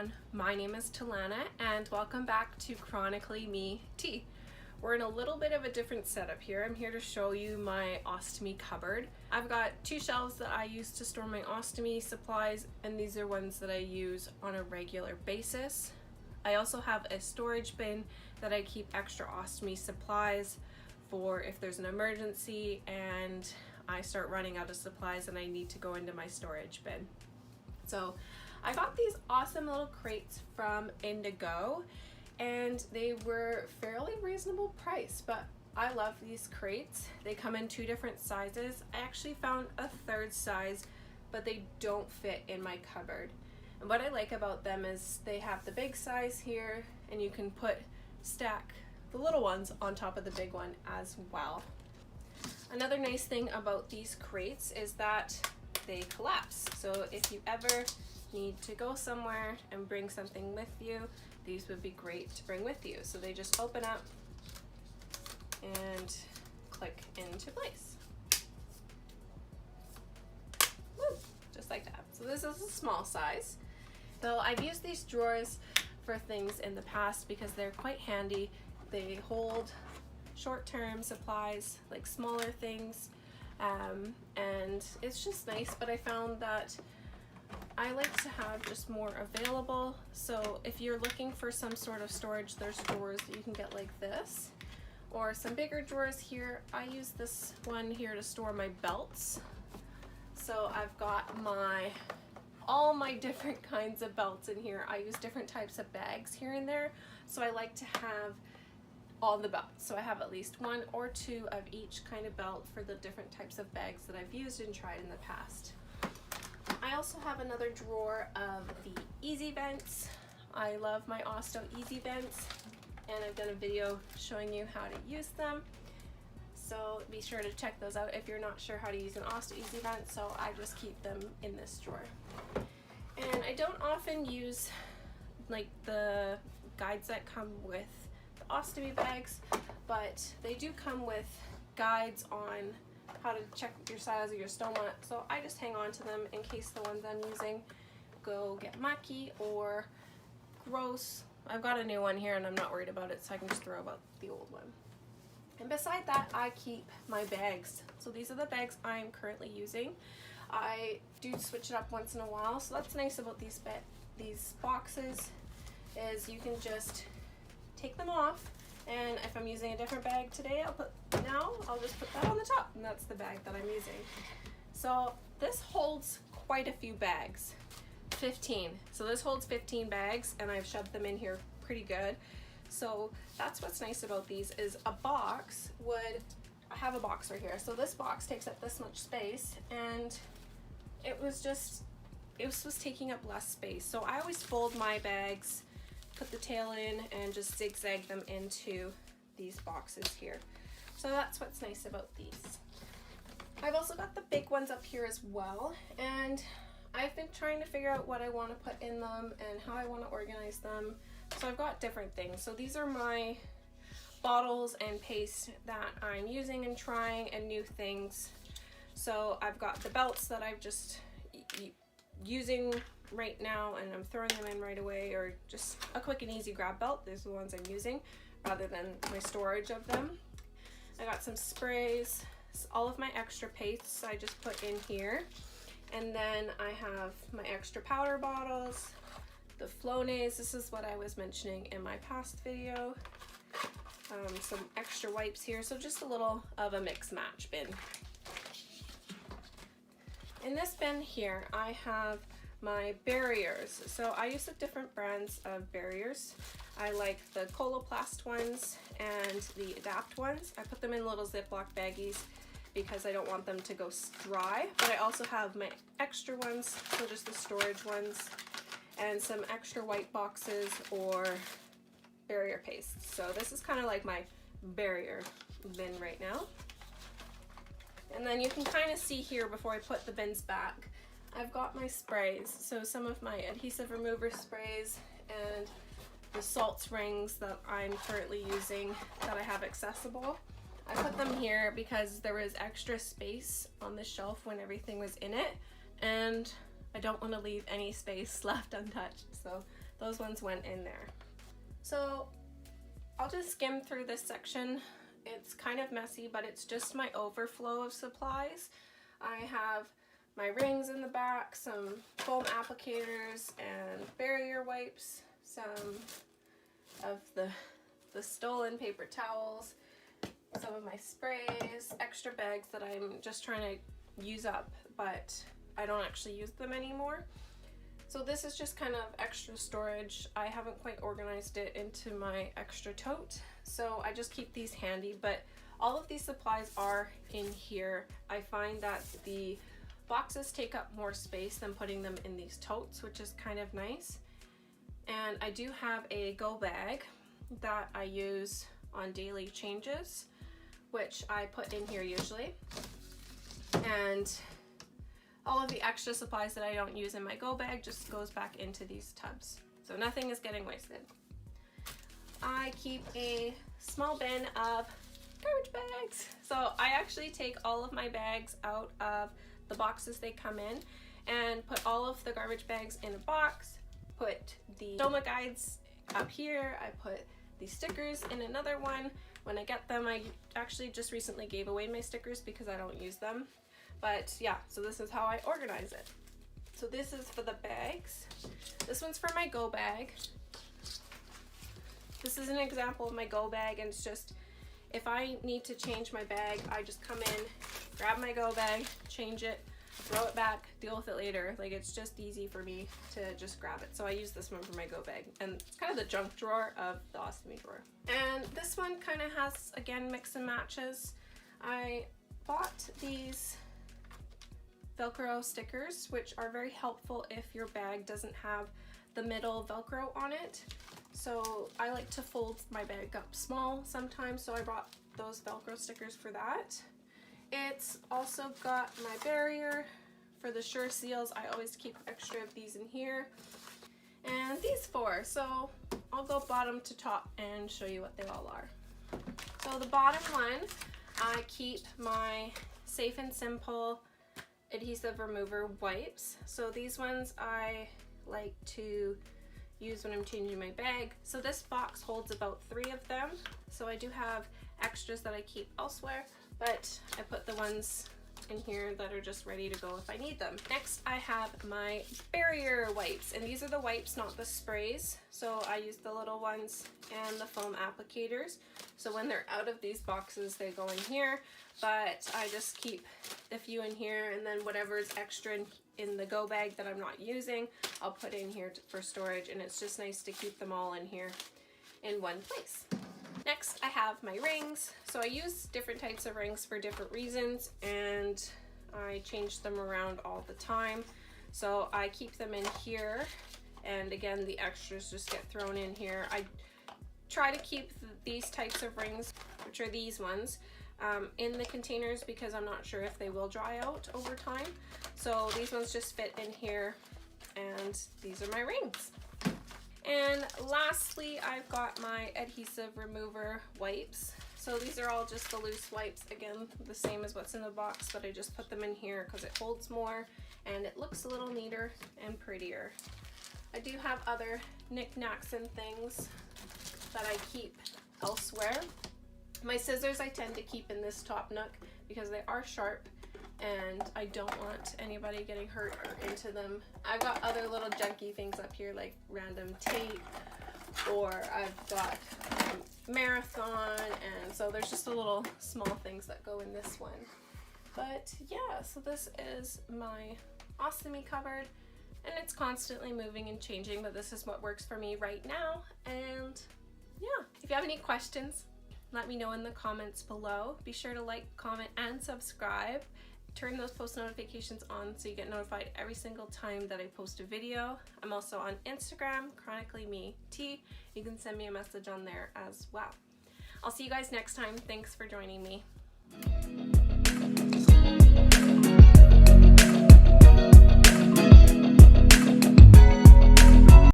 everyone, my name is Talana and welcome back to ChronicallyMeT. We're in a little bit of a different setup here. I'm here to show you my ostomy cupboard. I've got two shelves that I use to store my ostomy supplies, and these are ones that I use on a regular basis. I also have a storage bin that I keep extra ostomy supplies for if there's an emergency and I start running out of supplies and I need to go into my storage bin. So I got these awesome little crates from Indigo and they were fairly reasonable price, but I love these crates. They come in two different sizes. I actually found a third size, but they don't fit in my cupboard. And what I like about them is they have the big size here and you can stack the little ones on top of the big one as well. Another nice thing about these crates is that they collapse. So if you ever need to go somewhere and bring something with you, these would be great to bring with you. So they just open up and click into place. Woo, just like that. So this is a small size. So I've used these drawers for things in the past because they're quite handy. They hold short-term supplies, like smaller things, and it's just nice, but I found that I like to have just more available. So if you're looking for some sort of storage, there's drawers that you can get like this, or some bigger drawers here. I use this one here to store my belts. So I've got all my different kinds of belts in here. I use different types of bags here and there, so I like to have all the belts. So I have at least one or two of each kind of belt for the different types of bags that I've used and tried in the past. I also have another drawer of the easy vents. I love my Osto easy vents, and I've done a video showing you how to use them. So be sure to check those out if you're not sure how to use an Osto easy vent. So I just keep them in this drawer. And I don't often use like the guides that come with ostomy bags, but they do come with guides on how to check your size of your stoma, so I just hang on to them in case the ones I'm using go get mucky or gross. I've got a new one here and I'm not worried about it, so I can just throw out the old one. And beside that, I keep my bags. So these are the bags I'm currently using. I do switch it up once in a while, so that's nice about these boxes is you can just take them off, and if I'm using a different bag today, I'll just put that on the top, and that's the bag that I'm using. So this holds quite a few bags, 15. So this holds 15 bags, and I've shoved them in here pretty good. So that's what's nice about these is I have a box right here. So this box takes up this much space, and it was taking up less space. So I always fold my bags, put the tail in, and just zigzag them into these boxes here. So that's what's nice about these. I've also got the big ones up here as well, and I've been trying to figure out what I want to put in them and how I want to organize them. So I've got different things. So these are my bottles and paste that I'm using and trying, and new things. So I've got the belts that I've just using right now and I'm throwing them in right away, or just a quick and easy grab belt. These are the ones I'm using rather than my storage of them. I got some sprays, all of my extra pastes I just put in here, and then I have my extra powder bottles, the Flonase, this is what I was mentioning in my past video, some extra wipes here, so just a little of a mix match bin. In this bin here I have my barriers. So I use the different brands of barriers. I like the Coloplast ones and the Adapt ones. I put them in little Ziploc baggies because I don't want them to go dry, but I also have my extra ones, so just the storage ones, and some extra white boxes or barrier paste. So this is kind of like my barrier bin right now. And then you can kind of see here before I put the bins back, I've got my sprays, so some of my adhesive remover sprays and the salts rings that I'm currently using that I have accessible. I put them here because there was extra space on the shelf when everything was in it, and I don't want to leave any space left untouched, so those ones went in there. So I'll just skim through this section. It's kind of messy, but it's just my overflow of supplies. I have my rings in the back, some foam applicators and barrier wipes, some of the stolen paper towels, some of my sprays, extra bags that I'm just trying to use up, but I don't actually use them anymore. So this is just kind of extra storage. I haven't quite organized it into my extra tote, so I just keep these handy, but all of these supplies are in here. I find that the boxes take up more space than putting them in these totes, which is kind of nice. And I do have a go bag that I use on daily changes, which I put in here usually. And all of the extra supplies that I don't use in my go bag just goes back into these tubs. So nothing is getting wasted. I keep a small bin of garbage bags. So I actually take all of my bags out of the boxes they come in and put all of the garbage bags in a box, put the stoma guides up here, I put the stickers in another one. When I get them, I actually just recently gave away my stickers because I don't use them. But yeah, so this is how I organize it. So this is for the bags. This one's for my go bag. This is an example of my go bag, and it's just, if I need to change my bag, I just come in, grab my go bag, change it, throw it back, deal with it later. Like, it's just easy for me to just grab it. So I use this one for my go bag, and it's kind of the junk drawer of the ostomy drawer. And this one kind of has, again, mix and matches. I bought these Velcro stickers, which are very helpful if your bag doesn't have the middle Velcro on it. So I like to fold my bag up small sometimes, so I brought those Velcro stickers for that. It's also got my barrier for the Sure Seals. I always keep extra of these in here. And these four, so I'll go bottom to top and show you what they all are. So the bottom one, I keep my Safe and Simple adhesive remover wipes. So these ones I like to use when I'm changing my bag. So this box holds about 3 of them. So I do have extras that I keep elsewhere, but I put the ones in here that are just ready to go if I need them. Next, I have my barrier wipes, and these are the wipes, not the sprays. So I use the little ones and the foam applicators. So when they're out of these boxes, they go in here, but I just keep a few in here, and then whatever is extra in the go bag that I'm not using, I'll put in here for storage, and it's just nice to keep them all in here in one place. Next, I have my rings. So I use different types of rings for different reasons, and I change them around all the time. So I keep them in here, and again, the extras just get thrown in here. I try to keep these types of rings, which are these ones, in the containers because I'm not sure if they will dry out over time. So these ones just fit in here, and these are my rings. And lastly, I've got my adhesive remover wipes. So these are all just the loose wipes, again, the same as what's in the box, but I just put them in here because it holds more and it looks a little neater and prettier. I do have other knickknacks and things that I keep elsewhere. My scissors I tend to keep in this top nook because they are sharp, and I don't want anybody getting hurt or into them. I've got other little junky things up here like random tape, or I've got Marathon, and so there's just a little small things that go in this one. But yeah, so this is my ostomy cupboard, and it's constantly moving and changing, but this is what works for me right now. And yeah, if you have any questions, let me know in the comments below. Be sure to like, comment, and subscribe. Turn those post notifications on so you get notified every single time that I post a video. I'm also on Instagram, ChronicallyMeT. You can send me a message on there as well. I'll see you guys next time. Thanks for joining me.